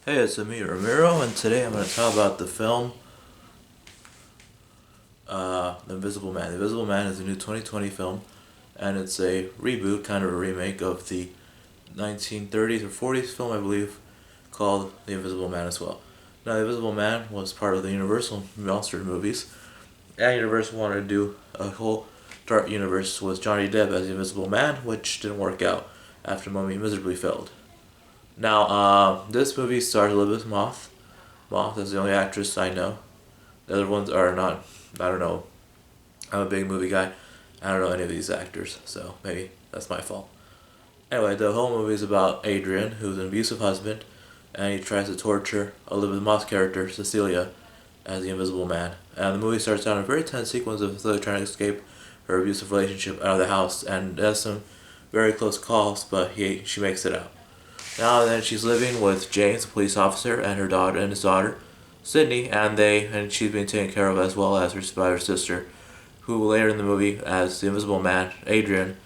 Hey, it's me, Ramiro, and today I'm going to talk about the film The Invisible Man. The Invisible Man is a new 2020 film, and it's a reboot, kind of a remake of the 1930s or 40s film, I believe, called The Invisible Man as well. Now, The Invisible Man was part of the Universal monster movies, and Universal wanted to do a whole dark universe with Johnny Depp as the Invisible Man, which didn't work out after Mummy miserably failed. Now, this movie stars Elizabeth Moss. Moss is the only actress I know. The other ones are not. I don't know. I'm a big movie guy. I don't know any of these actors, so maybe that's my fault. Anyway, the whole movie is about Adrian, who's an abusive husband, and he tries to torture Elizabeth Moss' character, Cecilia, as the Invisible Man. And the movie starts out in a very tense sequence of Cecilia trying to escape her abusive relationship out of the house, and has some very close calls, but she makes it out. Now and then she's living with James, a police officer, and her daughter and his daughter, Sydney, and she's being taken care of as well as by her sister, who later in the movie, as the Invisible Man, Adrian,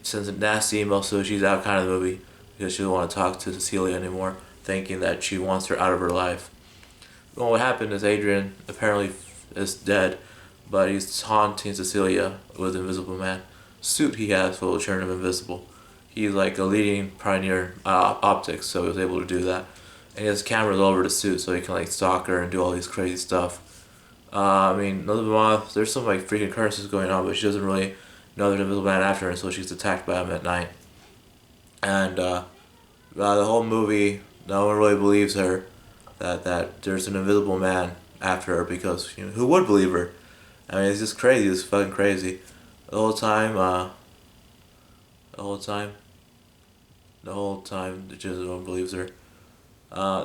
sends a nasty email, so she's out kind of the movie because she doesn't want to talk to Cecilia anymore, thinking that she wants her out of her life. Well, what happened is Adrian apparently is dead, but he's haunting Cecilia with the Invisible Man suit he has will turn him invisible. He's like a leading pioneer optics, so he was able to do that. And he has cameras all over the suit, so he can like stalk her and do all these crazy stuff. I mean, Elizabeth, there's some like freaking curses going on, but she doesn't really know there's an invisible man after her until she's attacked by him at night. And the whole movie, no one really believes her that there's an invisible man after her because who would believe her? I mean, it's just crazy. It's fucking crazy. The whole time, the whole time, the whole time, just no one believes her.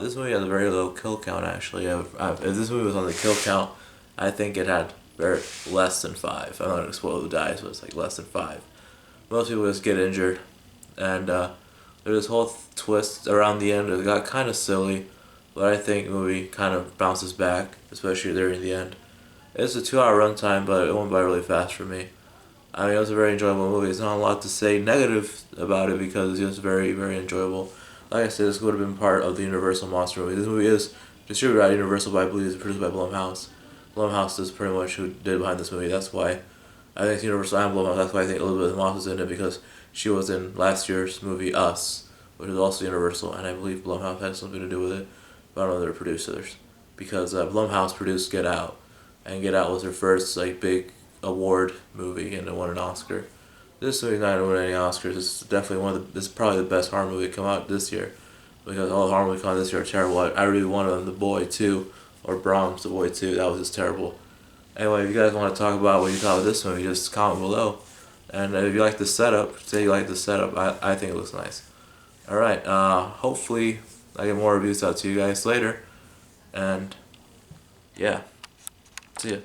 This movie has a very low kill count. Actually, if this movie was on the kill count, I think it had very less than five. I'm not gonna spoil who dies, but it's like less than five. Most people just get injured, and there's this whole twist around the end. It got kind of silly, but I think the movie kind of bounces back, especially there in the end. It's a 2 hour runtime, but it went by really fast for me. I mean, it was a very enjoyable movie. There's not a lot to say negative about it because it's just very, very enjoyable. Like I said, this would have been part of the Universal monster movie. This movie is distributed by Universal, but I believe it's produced by Blumhouse. Blumhouse is pretty much who did behind this movie. That's why I think it's Universal and Blumhouse. That's why I think Elizabeth Moss is in it because she was in last year's movie Us, which is also Universal, and I believe Blumhouse had something to do with it. But I don't know their producers because Blumhouse produced Get Out, and Get Out was her first like big award movie, and it won an Oscar. This movie's not gonna win any Oscars. It's definitely this is probably the best horror movie to come out this year, because all the horror movies come out this year are terrible. I really wanted them, The Boy 2, or Brahms, The Boy 2. That was just terrible. Anyway, if you guys want to talk about what you thought of this movie, just comment below. And if you like the setup, say you like the setup. I think it looks nice. Alright, hopefully I get more reviews out to you guys later. And yeah, see ya.